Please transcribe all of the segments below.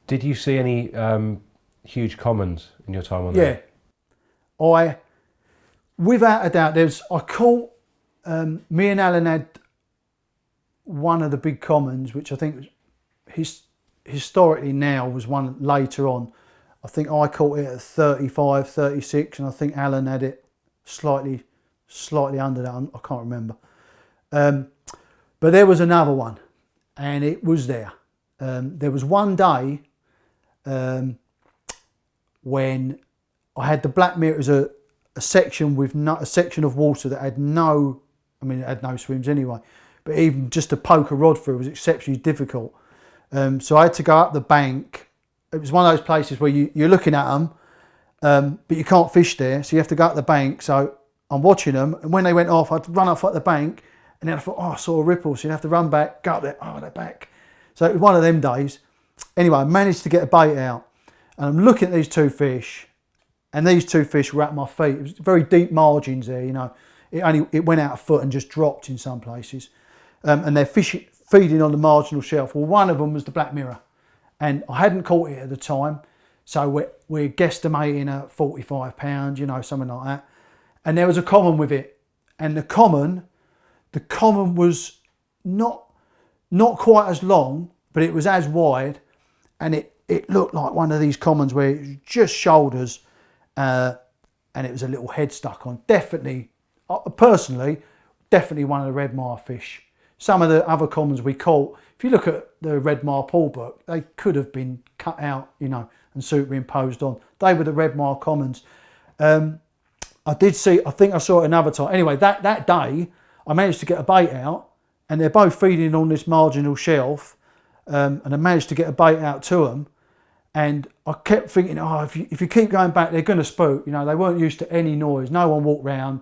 Did you see any huge commons in your time on there? Yeah, without a doubt, I caught, me and Alan had one of the big commons, which I think historically now was one later on. I think I caught it at 35, 36, and I think Alan had it slightly under that. I can't remember. But there was another one, and it was there. There was one day when I had the Black Mirror as a section with a section of water that had no, I mean, it had no swims anyway, but even just to poke a rod through was exceptionally difficult. So I had to go up the bank. It was one of those places where you're looking at them, but you can't fish there, so you have to go up the bank. So I'm watching them, and when they went off, I'd run off at the bank, and then I thought, oh, I saw a ripple, so you have to run back, go up there, oh, they're back. So it was one of them days. Anyway, I managed to get a bait out, and I'm looking at these two fish, and these two fish were at my feet. It was very deep margins there, you know. It went out a foot and just dropped in some places. And they're feeding on the marginal shelf. Well, one of them was the Black Mirror, and I hadn't caught it at the time, so we're guesstimating at 45 pounds, you know, something like that. And there was a common with it, and the common was not quite as long, but it was as wide, and it looked like one of these commons where it was just shoulders, and it was a little head stuck on. Definitely, personally, definitely one of the red mar fish. Some of the other commons we caught, if you look at the red mar pool book, they could have been cut out, you know, and superimposed on. They were the red mar commons. I think I saw it another time. Anyway, that day, I managed to get a bait out, and they're both feeding on this marginal shelf, and I managed to get a bait out to them. And I kept thinking, oh, if you keep going back, they're going to spook. You know, they weren't used to any noise. No one walked round.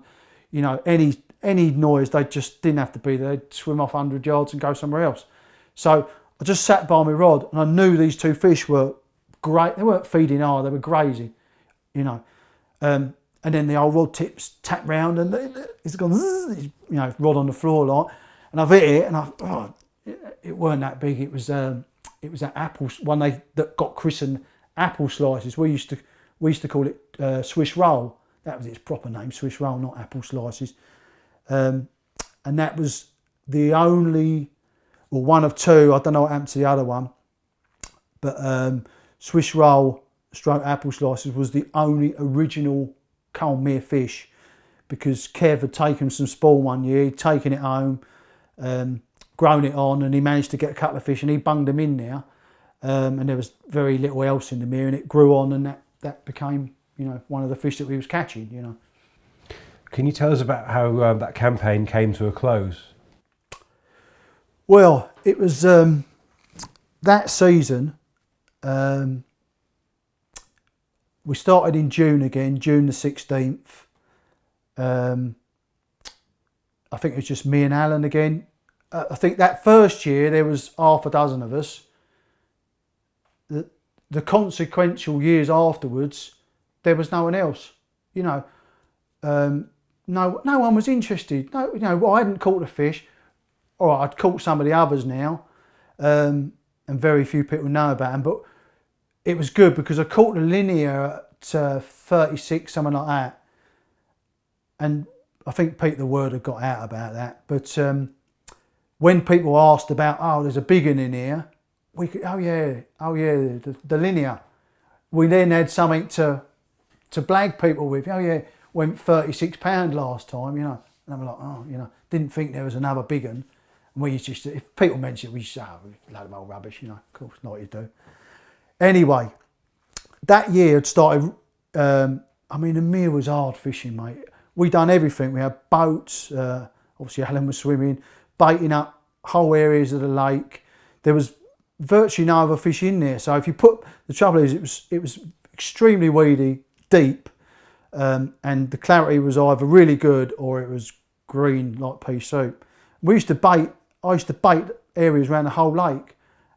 You know, any noise, they just didn't have to be there. They'd swim off 100 yards and go somewhere else. So I just sat by my rod, and I knew these two fish were great. They weren't feeding hard, they were grazing, you know. And then the old rod tips tap round, and it's gone, you know, rod on the floor like. And I've hit it, and it weren't that big. It was that apple one that got christened apple slices. We used to call it Swiss roll. That was its proper name, Swiss roll, not apple slices. And that was the only, or one of two. I don't know what happened to the other one, but Swiss roll stroke apple slices was the only original Colmere fish, because Kev had taken some spawn one year, he'd taken it home, grown it on, and he managed to get a couple of fish, and he bunged them in there, and there was very little else in the mere, and it grew on, and that became, you know, one of the fish that we was catching, you know. Can you tell us about how that campaign came to a close? Well, it was that season. We started in June again, June the 16th. I think it was just me and Alan again. I think that first year there was half a dozen of us. The consequential years afterwards, there was no one else. You know, no one was interested. No, you know, I hadn't caught a fish. All right, I'd caught some of the others now, and very few people know about them. But it was good because I caught the linear at 36, something like that. And I think Pete the Word had got out about that. But when people asked about, oh, there's a big one in here, we could, oh yeah, the linear. We then had something to blag people with. Oh yeah, went £36 last time, you know. And I'm like, oh, you know, didn't think there was another big one. And we just, if people mention it, we just say, oh, a load of old rubbish, you know, of course, not what you do. Anyway, that year had started, I mean, the mere was hard fishing, mate. We done everything. We had boats, obviously Alan was swimming, baiting up whole areas of the lake. There was virtually no other fish in there. So if you put, the trouble is it was extremely weedy, deep, and the clarity was either really good or it was green like pea soup. I used to bait areas around the whole lake,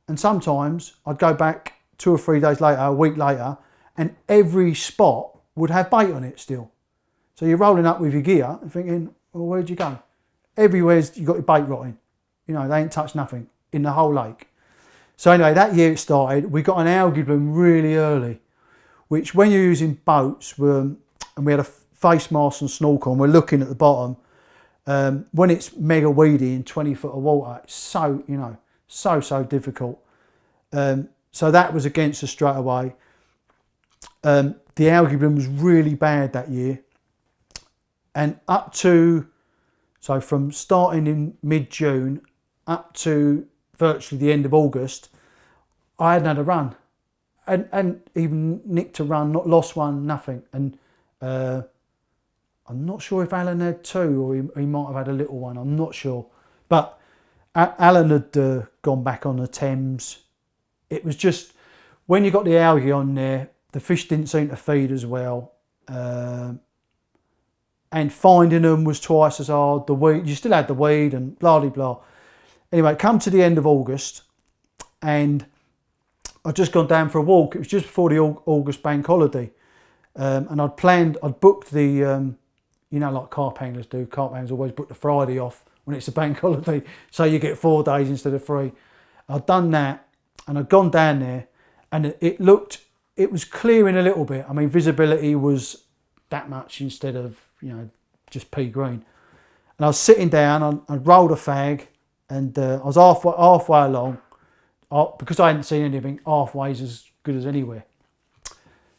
and sometimes I'd go back 2 or 3 days later, a week later, and every spot would have bait on it still. So you're rolling up with your gear and thinking, well, where'd you go? Everywhere's you got your bait rotting. You know, they ain't touched nothing in the whole lake. So anyway, that year it started, we got an algae bloom really early, which when you're using boats, and we had a face mask and snorkel, and we're looking at the bottom, when it's mega weedy in 20 foot of water, it's so, you know, so difficult. So that was against us straight away. The algae bloom was really bad that year. And up to, so from starting in mid-June up to virtually the end of August, I hadn't had a run. And even nicked a run, not lost one, nothing. And I'm not sure if Alan had two or he might have had a little one, I'm not sure. But Alan had gone back on the Thames. It was just, when you got the algae on there, the fish didn't seem to feed as well. And finding them was twice as hard. The weed, you still had the weed and blah, blah, blah. Anyway, come to the end of August and I'd just gone down for a walk. It was just before the August bank holiday. And I'd booked the, you know, like carp anglers do. Carp anglers always book the Friday off when it's a bank holiday. So you get 4 days instead of 3. I'd done that and I'd gone down there and it was clearing a little bit. I mean, visibility was that much instead of, you know, just pea green. And I was sitting down, I rolled a fag and I was halfway along. Because I hadn't seen anything, halfway's as good as anywhere.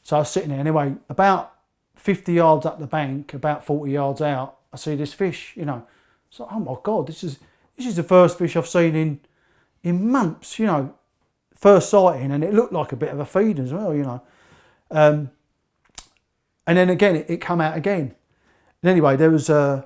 So I was sitting there. Anyway, about 50 yards up the bank, about 40 yards out, I see this fish, you know. So, oh my God, this is the first fish I've seen in months, you know. First sighting, and it looked like a bit of a feed as well, you know. And then again, it come out again. And anyway, there was I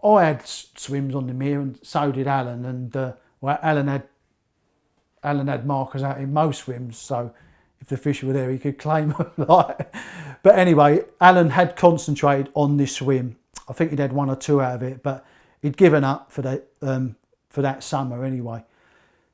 had swims on the mere, and so did Alan. And well, Alan had markers out in most swims, so if the fish were there, he could claim them. But anyway, Alan had concentrated on this swim. I think he'd had 1 or 2 out of it, but he'd given up for that summer anyway.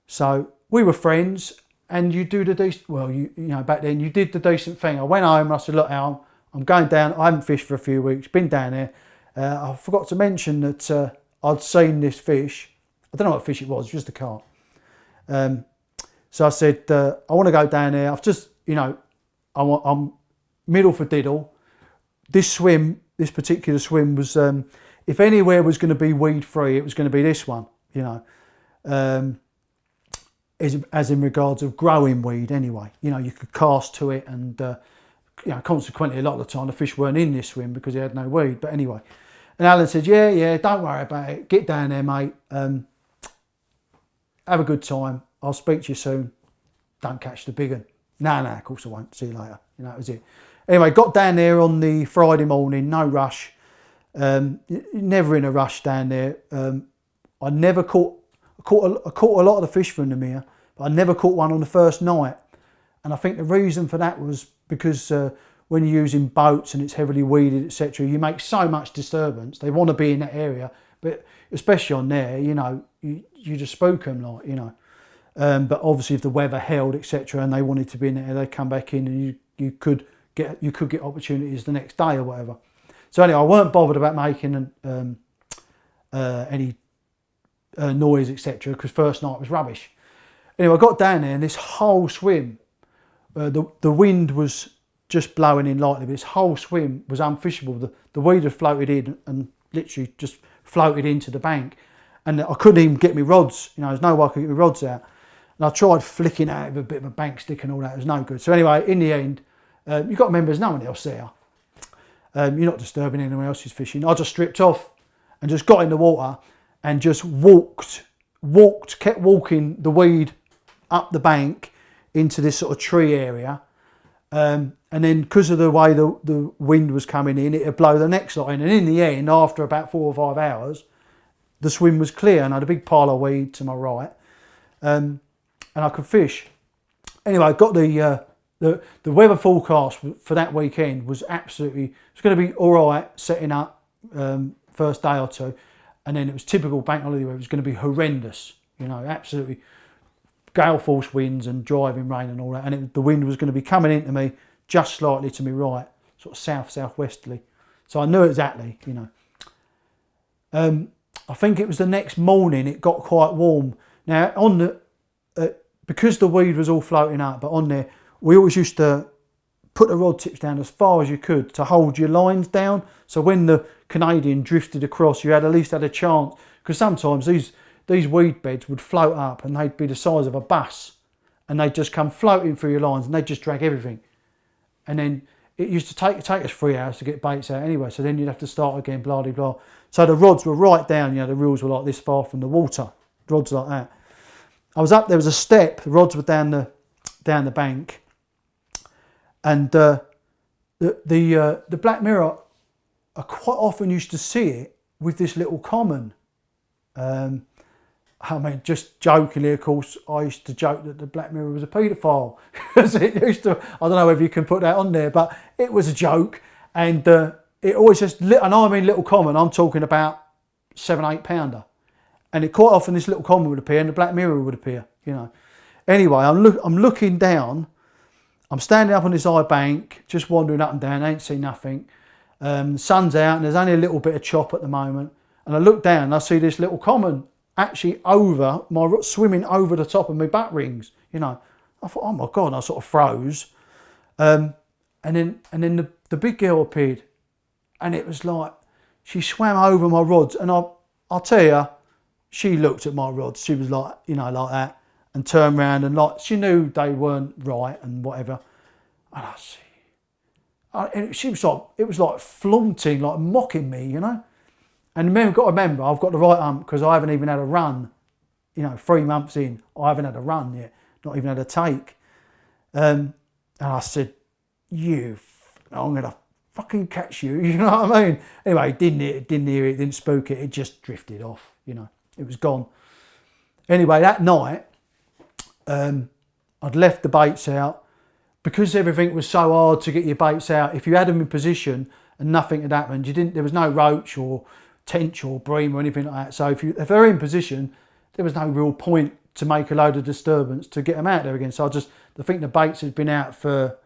So we were friends, and you do the decent. Well, you know, back then you did the decent thing. I went home and I said, "Look, Al, I'm going down. I haven't fished for a few weeks. Been down there. I forgot to mention that I'd seen this fish. I don't know what fish it was, just a carp." So I said, I want to go down there. I've just, you know, I'm middle for diddle. This particular swim was, if anywhere was going to be weed free, it was going to be this one, you know, as in regards of growing weed anyway. You know, you could cast to it and, you know, consequently a lot of the time the fish weren't in this swim because it had no weed. But anyway, and Alan said, yeah, don't worry about it. Get down there, mate. Have a good time. I'll speak to you soon. Don't catch the big one. No, of course I won't. See you later. You know, that was it. Anyway, got down there on the Friday morning, no rush. Never in a rush down there. I never caught a lot of the fish from the mere, but I never caught one on the first night. And I think the reason for that was because when you're using boats and it's heavily weeded, etc., you make so much disturbance. They want to be in that area, but especially on there, you know, you just spook them, like, you know. But obviously, if the weather held, etc., and they wanted to be in there, they come back in, and you could get opportunities the next day or whatever. So anyway, I weren't bothered about making any noise, etc., because first night was rubbish. Anyway, I got down there, and this whole swim, the wind was just blowing in lightly, but this whole swim was unfishable. The weed had floated in and literally just floated into the bank, and I couldn't even get my rods. You know, there's no way I could get my rods out. And I tried flicking out with a bit of a bank stick and all that. It was no good. So anyway, in the end, you've got to remember there's no one else there. You're not disturbing anyone else's fishing. I just stripped off and just got in the water and just kept walking the weed up the bank into this sort of tree area. And then because of the way the wind was coming in, it would blow the next line. And in the end, after about 4 or 5 hours, the swim was clear and I had a big pile of weed to my right. And I could fish. Anyway, I got the weather forecast for that weekend was absolutely, it's going to be all right setting up first day or two, and then it was typical bank holiday where it was going to be horrendous, you know, absolutely gale force winds and driving rain and all that, and the wind was going to be coming into me just slightly to my right, sort of southwesterly. So I knew exactly, you know. I think it was the next morning it got quite warm. Now on because the weed was all floating up, but on there, we always used to put the rod tips down as far as you could to hold your lines down. So when the Canadian drifted across, you had at least had a chance, because sometimes these weed beds would float up and they'd be the size of a bus, and they'd just come floating through your lines and they'd just drag everything. And then it used to take us 3 hours to get baits out anyway, so then you'd have to start again, blah, blah, blah. So the rods were right down, the reels were like this far from the water, rods like that. I was up, there was a step, the rods were down the bank, and the Black Mirror, I quite often used to see it with this little common. I mean, just jokingly, of course, I used to joke that the Black Mirror was a paedophile. It used to, I don't know if you can put that on there, but it was a joke. And it always just, and I mean little common, I'm talking about 7-8 pounder. And it quite often this little common would appear and the Black Mirror would appear, Anyway, I'm looking down, I'm standing up on this high bank, just wandering up and down, I ain't seen nothing. The sun's out and there's only a little bit of chop at the moment. And I look down and I see this little common actually swimming over the top of my butt rings, I thought, oh my God, and I sort of froze. And then the big girl appeared, and it was like, she swam over my rods, and I'll tell you, she looked at my rods, she was like, like that, and turned around and like, she knew they weren't right and whatever. And I see, and she was like, it was like flaunting, like mocking me, And got to remember, I've got the right ump because I haven't even had a run. 3 months in, I haven't had a run yet, not even had a take. And I said, I'm going to fucking catch you, you know what I mean? Anyway, didn't hear it, didn't spook it, it just drifted off, it was gone. Anyway, that night, I'd left the baits out. Because everything was so hard to get your baits out, if you had them in position and nothing had happened, there was no roach or tench or bream or anything like that. So if they're in position, there was no real point to make a load of disturbance to get them out there again. So I think the baits had been out for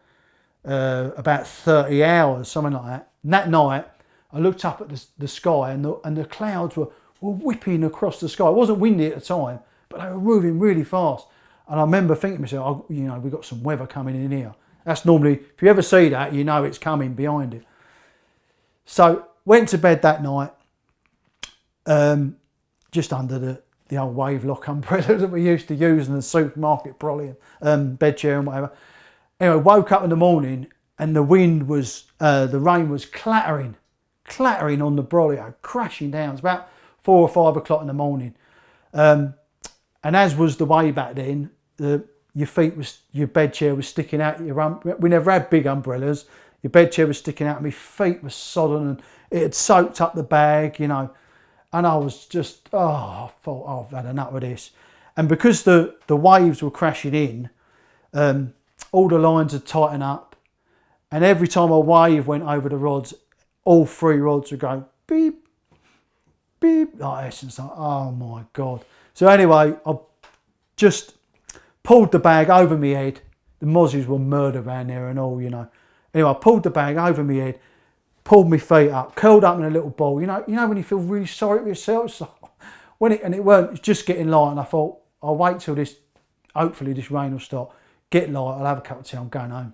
about 30 hours, something like that. And that night, I looked up at the sky and the clouds were whipping across the sky. It wasn't windy at the time, but they were moving really fast. And I remember thinking to myself, we've got some weather coming in here. That's normally, if you ever see that, it's coming behind it. So went to bed that night, just under the old wave lock umbrella that we used to use in the supermarket brolly, bed chair and whatever. Anyway, woke up in the morning and the rain was clattering on the brolly, crashing down. It's about 4 or 5 o'clock in the morning. And as was the way back then, your bed chair was sticking out. We never had big umbrellas. Your bed chair was sticking out and my feet were sodden and it had soaked up the bag, And I was just, I thought, I've had enough of this. And because the waves were crashing in, all the lines had tightened up. And every time a wave went over the rods, all 3 rods would go beep, beep, like this. And it's like, oh my God. So anyway, I just pulled the bag over my head. The mozzies were murder around there and all, Anyway, I pulled the bag over my head, pulled my feet up, curled up in a little ball. You know when you feel really sorry for yourself? So it's just getting light, and I thought, I'll wait till hopefully this rain will stop, get light, I'll have a cup of tea, I'm going home.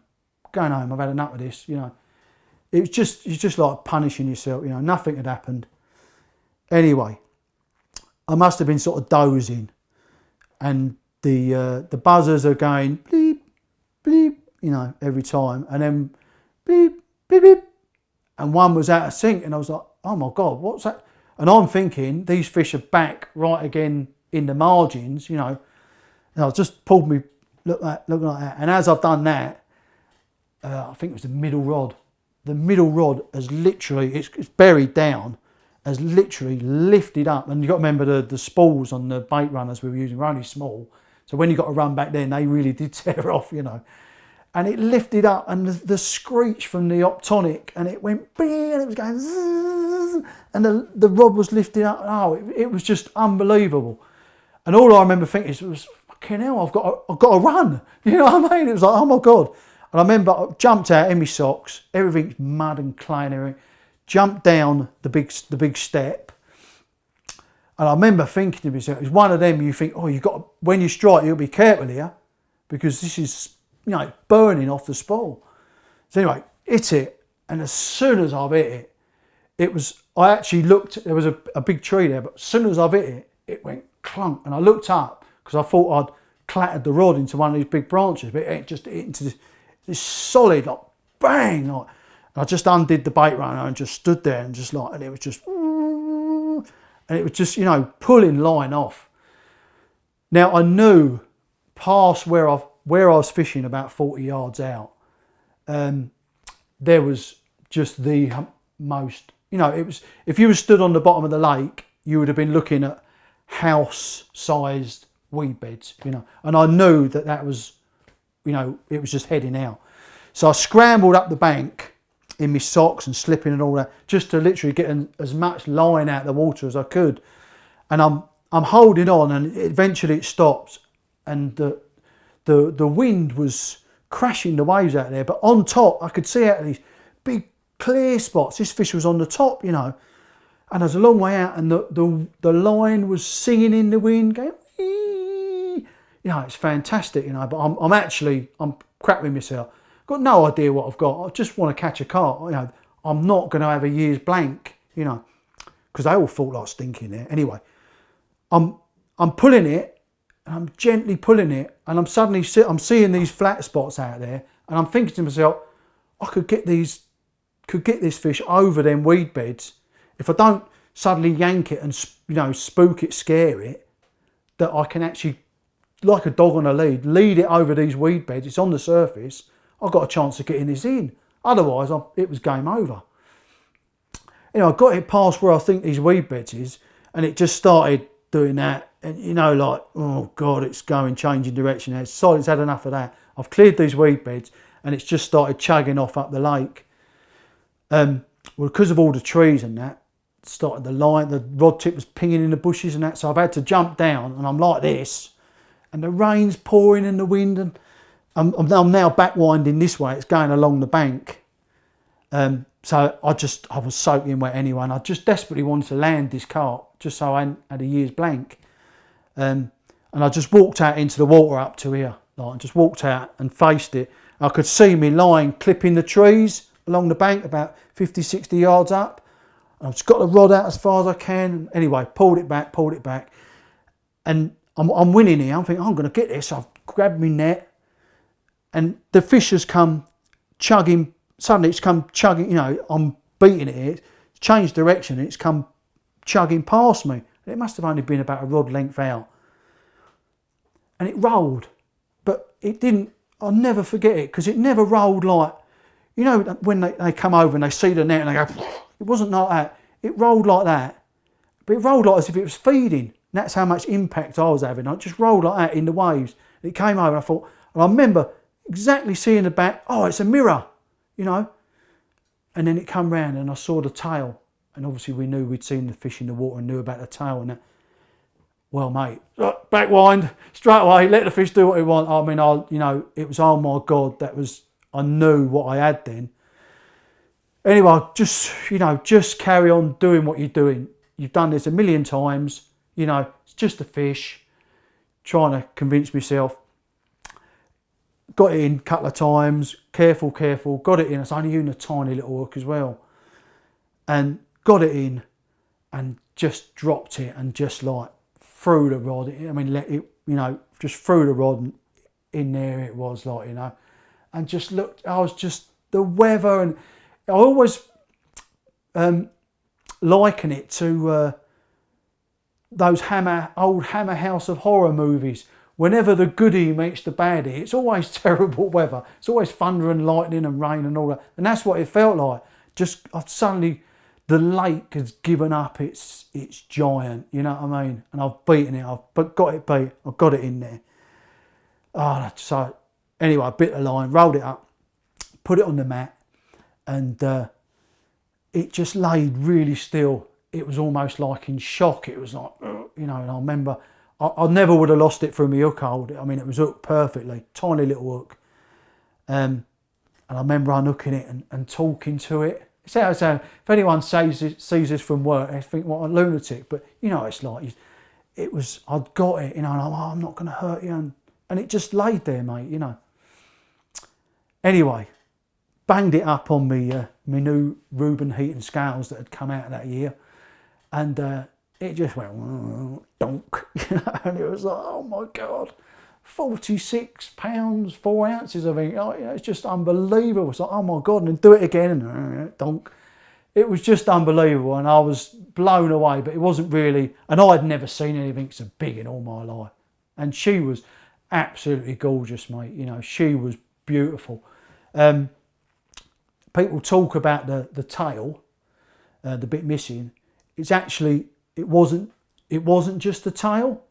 I've had enough of this, It's just like punishing yourself, nothing had happened. Anyway, I must have been sort of dozing, and the buzzers are going bleep, bleep, every time, and then bleep, bleep, bleep, and one was out of sync, and I was like, oh my God, what's that? And I'm thinking these fish are back right again in the margins, and I just pulled me look like that, and as I've done that, I think it was the middle rod. The middle rod has literally, it's buried down, has literally lifted up. And you've got to remember the spools on the bait runners we were using were only small. So when you got to run back then, they really did tear off, And it lifted up, and the screech from the optonic, and it went bing, and it was going zzz, and the rod was lifted up. Oh, it was just unbelievable. And all I remember thinking was, fucking hell, I've got to run. You know what I mean? It was like, oh my God. And I remember I jumped out in my socks, everything's mud and clay and everything, jumped down the big step. And I remember thinking to myself, it's one of them you think, oh, when you strike, you'll be careful here. because this is, you know, burning off the spool. So anyway, hit it, and as soon as I've hit it, I actually looked, there was a big tree there, but as soon as I've hit it, it went clunk, and I looked up because I thought I'd clattered the rod into one of these big branches, but it just hit into this solid, like, bang, like, and I just undid the bait runner and just stood there and just like, and it was just, and it was just, you know, pulling line off. Now I knew past where I was fishing, about 40 yards out, there was just the most, you know, it was, if you were stood on the bottom of the lake, you would have been looking at house-sized weed beds, you know, and I knew that was, you know, it was just heading out. So I scrambled up the bank in my socks and slipping and all that, just to literally get as much line out of the water as I could. And I'm holding on, and eventually it stops, and the wind was crashing the waves out there, but on top I could see out of these big clear spots. This fish was on the top, you know, and I was a long way out, and the line was singing in the wind, going, you know, it's fantastic, you know. But I'm crapping myself. Got no idea what I've got. I just want to catch a carp. You know, I'm not going to have a year's blank, you know, because they all felt like stinking there. Anyway, I'm pulling it, and I'm gently pulling it, and I'm seeing these flat spots out there, and I'm thinking to myself, I could get this fish over them weed beds if I don't suddenly yank it and, you know, spook it, scare it, that I can actually, like a dog on a lead it over these weed beds. It's on the surface. I've got a chance of getting this in. Otherwise, it was game over. You know, I got it past where I think these weed beds is, and it just started doing that. And, you know, like, oh God, it's changing direction. It's solid, it's had enough of that. I've cleared these weed beds, and it's just started chugging off up the lake. Well, because of all the trees and that, started the rod tip was pinging in the bushes and that, so I've had to jump down, and I'm like this, and the rain's pouring in the wind, and I'm now backwinding this way. It's going along the bank. So I was soaking wet anyway, and I just desperately wanted to land this carp just so I hadn't had a year's blank. And I just walked out into the water up to here, like, and just walked out and faced it. I could see me line clipping the trees along the bank about 50, 60 yards up. I've just got the rod out as far as I can. Anyway, pulled it back, and I'm winning here. I'm thinking, I'm going to get this. So I've grabbed my net, and the fish has come chugging. Suddenly it's come chugging, you know, I'm beating it here. It's changed direction, and it's come chugging past me. It must have only been about a rod length out. And it rolled, but it didn't, I'll never forget it, because it never rolled like, you know, when they come over and they see the net and they go, it wasn't like that. It rolled like that, but it rolled like as if it was feeding. And that's how much impact I was having. I just rolled like that in the waves. And it came over, and I thought, and I remember exactly seeing the back, oh, it's a mirror, you know. And then it come round, and I saw the tail. And obviously we knew we'd seen the fish in the water and knew about the tail and that. Well, mate, backwind, straight away, let the fish do what he want. I mean, you know, it was, oh my God, I knew what I had then. Anyway, just carry on doing what you're doing. You've done this a million times, you know, it's just a fish. Trying to convince myself. Got it in a couple of times, careful, got it in. It's only using a tiny little hook as well. And got it in and just dropped it and just like threw the rod. I mean, let it, you know, just threw the rod in there. It was like, you know, and just looked, I was just, the weather, and I always liken it to those old Hammer House of Horror movies. Whenever the goodie meets the baddie, it's always terrible weather. It's always thunder and lightning and rain and all that. And that's what it felt like. Just suddenly, the lake has given up its giant, you know what I mean? And I've beaten it. I've got it beat. I've got it in there. Oh, so anyway, I bit the line, rolled it up, put it on the mat, and it just laid really still. It was almost like in shock. It was like, you know, and I remember I never would have lost it through my hook hold. I mean, it was hooked perfectly, tiny little hook. And I remember unhooking it and talking to it. So if anyone sees this from work, they think, what a lunatic. But, you know, it's like, I'd got it, you know, and I'm not going to hurt you. And and it just laid there, mate, you know. Anyway, banged it up on me new Reuben Heaton scales that had come out that year, and it just went donk, you know, and it was like, oh my God, 46 pounds 4 ounces. I think, oh, yeah, it's just unbelievable. It's like, oh my God, and then do it again, and donk. It was just unbelievable, and I was blown away. But it wasn't really, and I'd never seen anything so big in all my life. And she was absolutely gorgeous, mate. You know, she was beautiful. People talk about the tail, the bit missing. It's actually, it wasn't just the tail.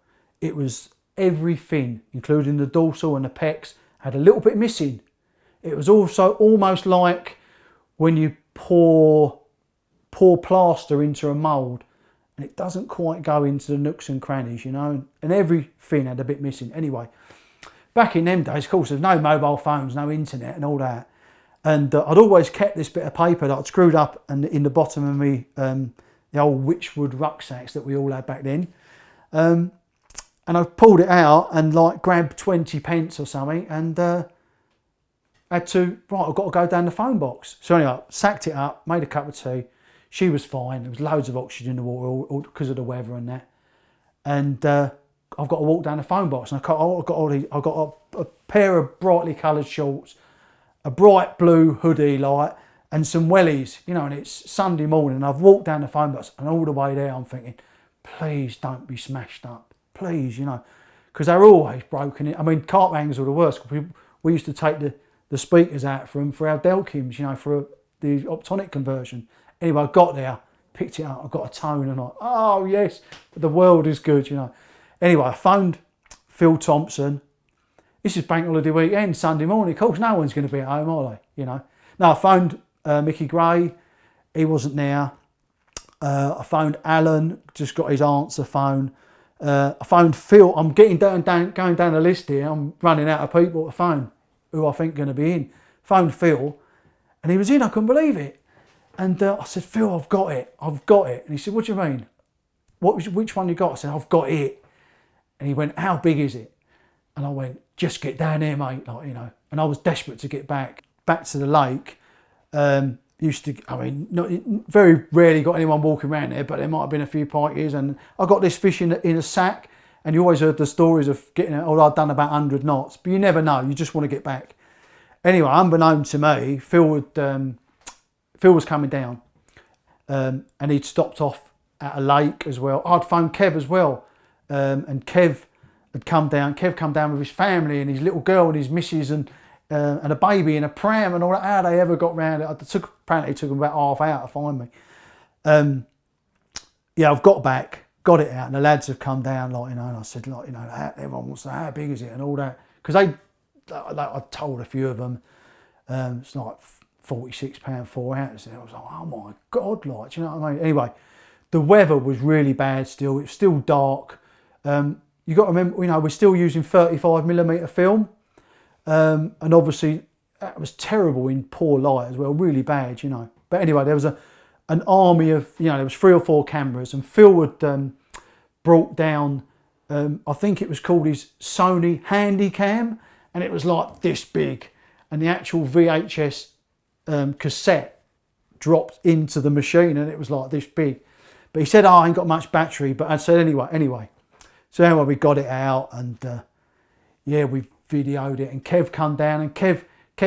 It was every fin, including the dorsal and the pecs, had a little bit missing. It was also almost like when you pour plaster into a mould and it doesn't quite go into the nooks and crannies, you know, and every fin had a bit missing. Anyway, back in them days, of course, there's no mobile phones, no internet and all that. And I'd always kept this bit of paper that I'd screwed up and in the bottom of me, the old Witchwood rucksacks that we all had back then. And I pulled it out and like grabbed 20 pence or something and had to, right, I've got to go down the phone box. So anyway, sacked it up, made a cup of tea. She was fine. There was loads of oxygen in the water all because of the weather and that. And I've got to walk down the phone box, and I've got a pair of brightly coloured shorts, a bright blue hoodie light, and some wellies, you know, and it's Sunday morning. And I've walked down the phone box, and all the way there I'm thinking, please don't be smashed up, please, you know, because they're always broken. I mean, Carp hangers were the worst. We used to take the speakers out for them for our Delkims, you know, for the optonic conversion. Anyway, I got there, picked it up, I got a tone, and oh yes, the world is good, you know. Anyway, I phoned Phil Thompson. This is bank holiday weekend, Sunday morning. Of course, no one's going to be at home, are they? You know. No, I phoned Mickey Gray. He wasn't there. I phoned Alan. Just got his answer phone. I phoned Phil. I'm going down the list here. I'm running out of people to phone who I think are going to be in. Phoned Phil, and he was in. I couldn't believe it. And I said, Phil, I've got it. And he said, what do you mean? Which one you got? I said, I've got it. And he went, how big is it? And I went, just get down there, mate. Like, you know. And I was desperate to get back to the lake. Very rarely got anyone walking around there, but there might have been a few parties. And I got this fish in a sack. And you always heard the stories of getting it. I'd done about 100 knots. But you never know. You just want to get back. Anyway, unbeknown to me, Phil was coming down, and he'd stopped off at a lake as well. I'd phoned Kev as well, and Kev had come down. Kev come down with his family and his little girl and his missus and a baby in a pram and all that. How they ever got round it? Apparently it took them about half hour to find me. Yeah, I've got back, got it out, and the lads have come down, like, you know, and I said, like, you know, everyone wants to know how big is it and all that, because I told a few of them, it's like 46 pound 4 ounces. And I was like, oh my God, like, do you know what I mean? Anyway, the weather was really bad still. It was still dark. You got to remember, you know, we're still using 35mm film. And obviously that was terrible in poor light as well, really bad, you know. But anyway, there was an army of, you know, there was 3 or 4 cameras, and Phil had brought down, I think it was called his Sony Handycam, and it was like this big, and the actual VHS cassette dropped into the machine, and it was like this big. But he said, oh, I ain't got much battery. But I said, anyway. So anyway, we got it out, and yeah, we videoed it, and Kev come down, and Kev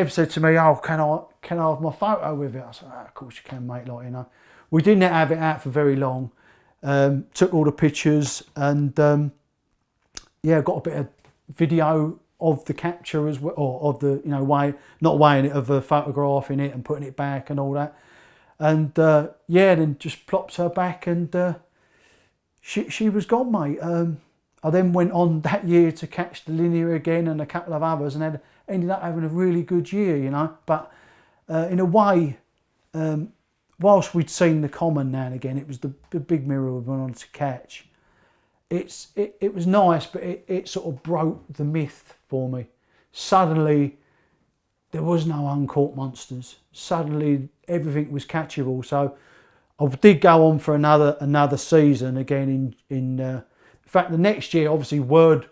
said to me, oh, can I have my photo with it? I said, oh, of course you can, mate, like, you know. We didn't have it out for very long. Took all the pictures, and yeah, got a bit of video of the capture as well, or of the, you know, not weighing it, of photographing it and putting it back and all that. And yeah, then just plopped her back, and she was gone, mate. I then went on that year to catch the linear again and a couple of others, and ended up having a really good year, you know. But in a way, whilst we'd seen the common now and again, it was the big mirror we went on to catch. It was nice, but it sort of broke the myth for me. Suddenly, there was no uncaught monsters. Suddenly, everything was catchable. So I did go on for another season again. In fact, the next year, obviously, word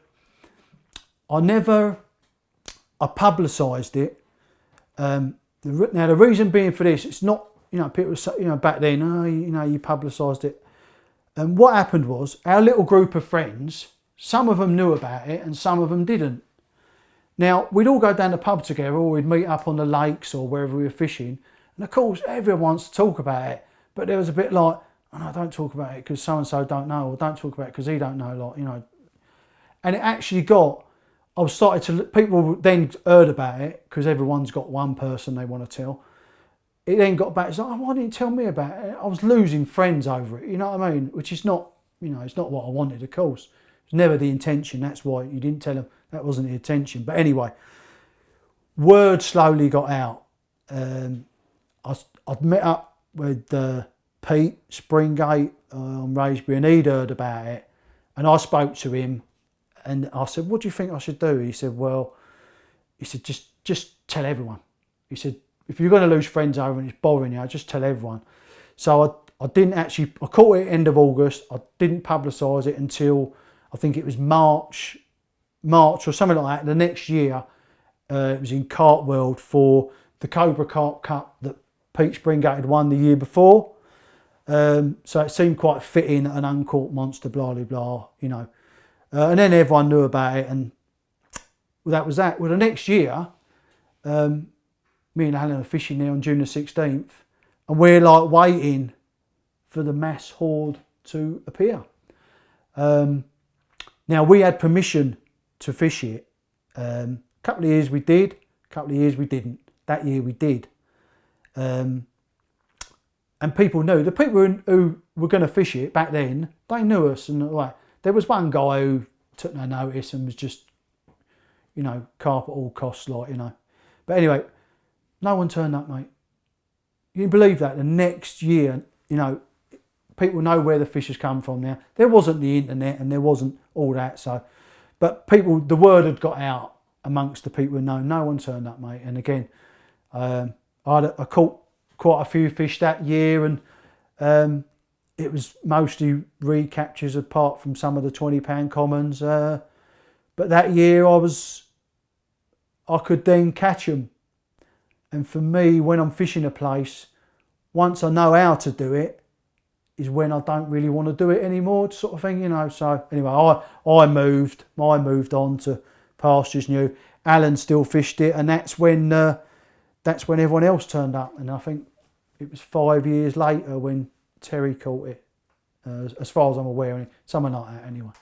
I publicised it. Now the reason being for this, it's not, people say, back then, oh, you publicised it. And what happened was, our little group of friends, some of them knew about it and some of them didn't. Now, we'd all go down the pub together, or we'd meet up on the lakes or wherever we were fishing. And of course, everyone wants to talk about it. But there was a bit like, oh no, don't talk about it because so-and-so don't know, or don't talk about it because he don't know, And it actually people then heard about it because everyone's got one person they want to tell. It then got back, it's like, oh, why didn't you tell me about it? I was losing friends over it, you know what I mean? Which is not, it's not what I wanted, of course. It's never the intention, that's why you didn't tell them. That wasn't the intention. But anyway, word slowly got out. I'd met up with Pete Springate on Raysbury, and he'd heard about it. And I spoke to him and I said, what do you think I should do? He said, just tell everyone. He said, if you're going to lose friends over and it's bothering you, just tell everyone. So I caught it at the end of August. I didn't publicise it until I think it was March or something like that. The next year, it was in Carp World for the Cobra Carp Cup that Pete Springate had won the year before. So it seemed quite fitting, an uncaught monster, blah, blah, blah, and then everyone knew about it, and that was that. Well, the next year, me and Alan are fishing there on June the 16th, and we're like waiting for the mass horde to appear. Now, we had permission to fish it. A couple of years we did, a couple of years we didn't. That year we did. And people knew. The people who were going to fish it back then, they knew us. And like, there was one guy who took no notice and was just, carp at all costs, But anyway, no one turned up, mate. You can believe that. The next year, people know where the fish has come from now. There wasn't the internet and there wasn't all that. So, but the word had got out amongst the people who know. No one turned up, mate. And again, I caught quite a few fish that year, and it was mostly recaptures apart from some of the £20 commons. But that year I could then catch them. And for me, when I'm fishing a place, once I know how to do it, is when I don't really want to do it anymore, sort of thing, So anyway, I moved on to pastures new. Alan still fished it, and that's when everyone else turned up. And I think it was 5 years later when Terry caught it, as far as I'm aware, something like that anyway.